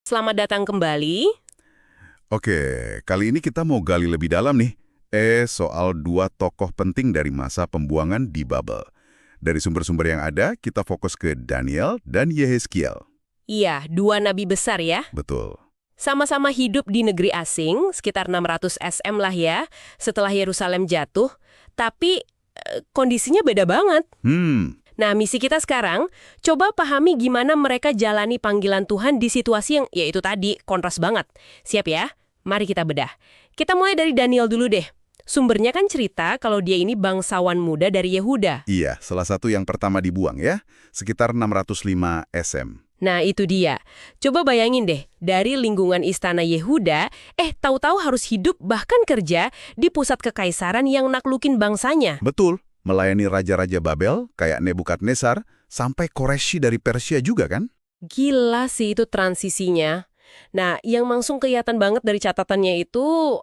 Selamat datang kembali. Oke, kali ini kita mau gali lebih dalam nih. Soal dua tokoh penting dari masa pembuangan di Babel. Dari sumber-sumber yang ada, kita fokus ke Daniel dan Yehezkiel. Iya, dua nabi besar ya. Betul. Sama-sama hidup di negeri asing, sekitar 600 SM lah ya, setelah Yerusalem jatuh. Tapi kondisinya beda banget. Nah, misi kita sekarang, coba pahami gimana mereka jalani panggilan Tuhan di situasi yang, ya itu tadi, kontras banget. Siap ya? Mari kita bedah. Kita mulai dari Daniel dulu deh. Sumbernya kan cerita kalau dia ini bangsawan muda dari Yehuda. Iya, salah satu yang pertama dibuang ya, sekitar 605 SM. Nah, itu dia. Coba bayangin deh, dari lingkungan istana Yehuda, tahu-tahu harus hidup bahkan kerja di pusat kekaisaran yang naklukin bangsanya. Betul, melayani raja-raja Babel, kayak Nebukadnezar, sampai Koreshi dari Persia juga kan? Gila sih itu transisinya. Nah, yang langsung kelihatan banget dari catatannya itu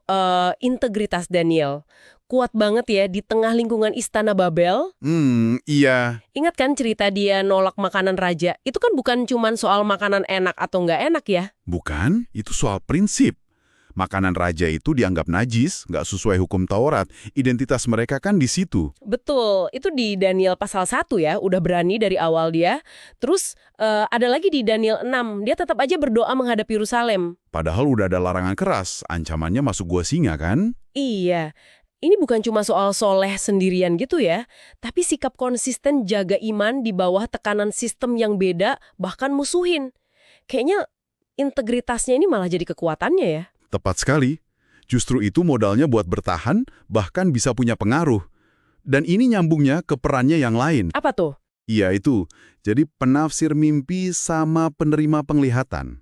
integritas Daniel. Kuat banget ya di tengah lingkungan istana Babel. Iya. Ingat kan cerita dia nolak makanan raja? Itu kan bukan cuman soal makanan enak atau nggak enak ya. Bukan, itu soal prinsip. Makanan raja itu dianggap najis, nggak sesuai hukum Taurat. Identitas mereka kan di situ. Betul, itu di Daniel pasal 1 ya, udah berani dari awal dia. Terus ada lagi di Daniel 6, dia tetap aja berdoa menghadap Yerusalem. Padahal udah ada larangan keras, ancamannya masuk gua singa kan? Iya, ini bukan cuma soal soleh sendirian gitu ya, tapi sikap konsisten jaga iman di bawah tekanan sistem yang beda, bahkan musuhin. Kayaknya integritasnya ini malah jadi kekuatannya ya. Tepat sekali. Justru itu modalnya buat bertahan, bahkan bisa punya pengaruh. Dan ini nyambungnya ke perannya yang lain. Apa tuh? Iya itu, jadi penafsir mimpi sama penerima penglihatan.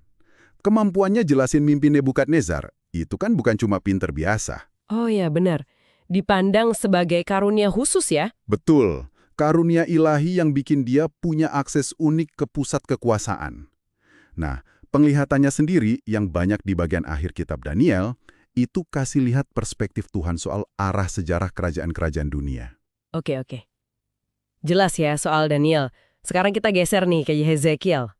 Kemampuannya jelasin mimpi Nebukadnezar, itu kan bukan cuma pinter biasa. Oh ya benar, dipandang sebagai karunia khusus ya. Betul, karunia ilahi yang bikin dia punya akses unik ke pusat kekuasaan. Nah, penglihatannya sendiri yang banyak di bagian akhir kitab Daniel, itu kasih lihat perspektif Tuhan soal arah sejarah kerajaan-kerajaan dunia. Oke. Jelas ya soal Daniel. Sekarang kita geser nih ke Yehezkiel.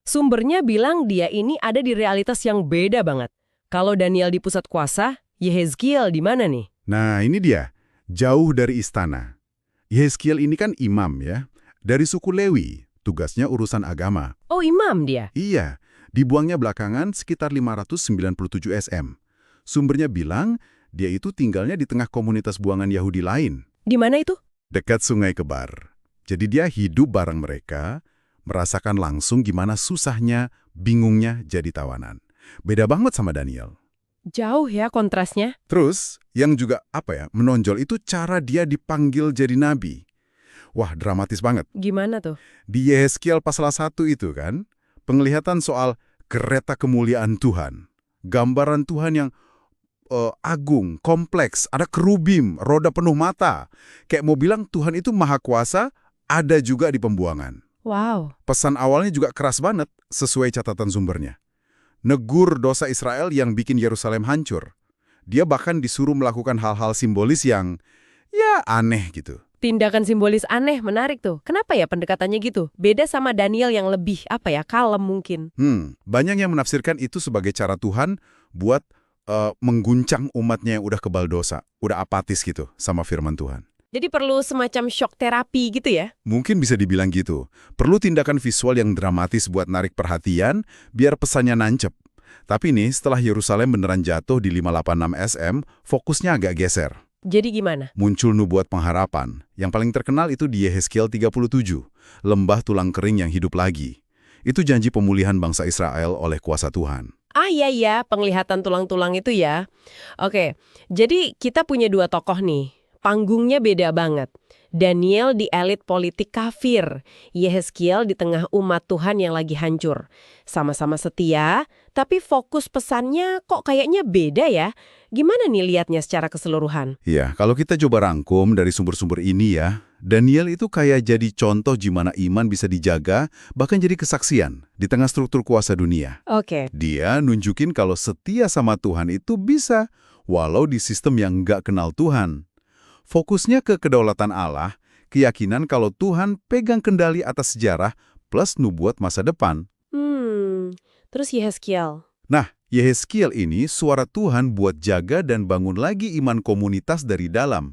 Sumbernya bilang dia ini ada di realitas yang beda banget. Kalau Daniel di pusat kuasa, Yehezkiel di mana nih? Nah, ini dia, jauh dari istana. Yehezkiel ini kan imam ya, dari suku Lewi, tugasnya urusan agama. Oh, imam dia. Iya, dibuangnya belakangan sekitar 597 SM. Sumbernya bilang, dia itu tinggalnya di tengah komunitas buangan Yahudi lain. Di mana itu? Dekat Sungai Kebar. Jadi dia hidup bareng mereka, merasakan langsung gimana susahnya, bingungnya jadi tawanan. Beda banget sama Daniel. Jauh ya kontrasnya. Terus, yang juga menonjol itu cara dia dipanggil jadi nabi. Wah, dramatis banget. Gimana tuh? Di Yehezkiel pasal 1 itu kan, penglihatan soal kereta kemuliaan Tuhan. Gambaran Tuhan yang agung, kompleks, ada kerubim, roda penuh mata. Kayak mau bilang Tuhan itu maha kuasa, ada juga di pembuangan. Wow. Pesan awalnya juga keras banget, sesuai catatan sumbernya. Negur dosa Israel yang bikin Yerusalem hancur. Dia bahkan disuruh melakukan hal-hal simbolis yang, ya aneh gitu. Tindakan simbolis aneh, menarik tuh. Kenapa ya pendekatannya gitu? Beda sama Daniel yang lebih, kalem mungkin. Banyak yang menafsirkan itu sebagai cara Tuhan buat mengguncang umatnya yang udah kebal dosa, udah apatis gitu sama firman Tuhan. Jadi perlu semacam shock terapi gitu ya? Mungkin bisa dibilang gitu. Perlu tindakan visual yang dramatis buat narik perhatian, biar pesannya nancep. Tapi nih, setelah Yerusalem beneran jatuh di 586 SM, fokusnya agak geser. Jadi gimana? Muncul nubuat pengharapan. Yang paling terkenal itu di Yehezkiel 37, lembah tulang kering yang hidup lagi. Itu janji pemulihan bangsa Israel oleh kuasa Tuhan. Iya, penglihatan tulang-tulang itu ya. Oke, jadi kita punya dua tokoh nih. Panggungnya beda banget. Daniel di elit politik kafir, Yehezkiel di tengah umat Tuhan yang lagi hancur. Sama-sama setia, tapi fokus pesannya kok kayaknya beda ya. Gimana nih liatnya secara keseluruhan? Ya, kalau kita coba rangkum dari sumber-sumber ini ya, Daniel itu kayak jadi contoh gimana iman bisa dijaga, bahkan jadi kesaksian di tengah struktur kuasa dunia. Oke. Dia nunjukin kalau setia sama Tuhan itu bisa, walau di sistem yang nggak kenal Tuhan. Fokusnya ke kedaulatan Allah, keyakinan kalau Tuhan pegang kendali atas sejarah, plus nubuat masa depan. Terus Yehezkiel. Nah, Yehezkiel ini suara Tuhan buat jaga dan bangun lagi iman komunitas dari dalam.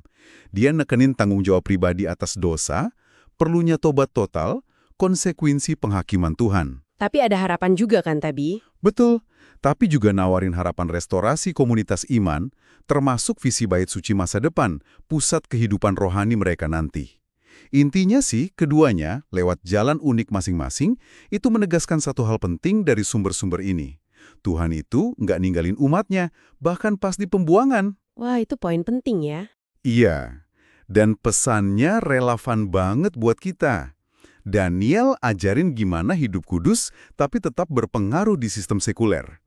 Dia nekenin tanggung jawab pribadi atas dosa, perlunya tobat total, konsekuensi penghakiman Tuhan. Tapi ada harapan juga kan, Tabi? Betul, tapi juga nawarin harapan restorasi komunitas iman, termasuk visi bait suci masa depan, pusat kehidupan rohani mereka nanti. Intinya sih, keduanya, lewat jalan unik masing-masing, itu menegaskan satu hal penting dari sumber-sumber ini. Tuhan itu nggak ninggalin umatnya, bahkan pas di pembuangan. Wah, itu poin penting ya. Iya, dan pesannya relevan banget buat kita. Daniel ajarin gimana hidup kudus, tapi tetap berpengaruh di sistem sekuler.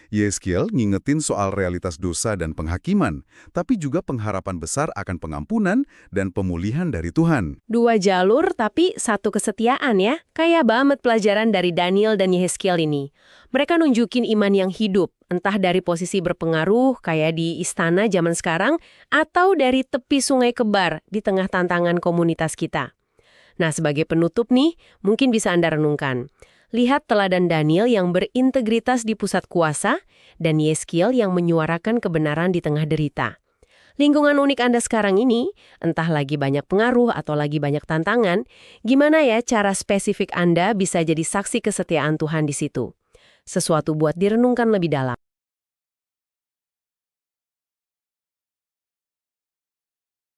Yehezkiel ngingetin soal realitas dosa dan penghakiman, tapi juga pengharapan besar akan pengampunan dan pemulihan dari Tuhan. Dua jalur tapi satu kesetiaan ya. Kayak banget pelajaran dari Daniel dan Yehezkiel ini. Mereka nunjukin iman yang hidup, entah dari posisi berpengaruh kayak di istana zaman sekarang, atau dari tepi sungai Kebar di tengah tantangan komunitas kita. Nah, sebagai penutup nih, mungkin bisa Anda renungkan. Lihat teladan Daniel yang berintegritas di pusat kuasa dan Yehezkiel yang menyuarakan kebenaran di tengah derita. Lingkungan unik Anda sekarang ini, entah lagi banyak pengaruh atau lagi banyak tantangan, gimana ya cara spesifik Anda bisa jadi saksi kesetiaan Tuhan di situ? Sesuatu buat direnungkan lebih dalam.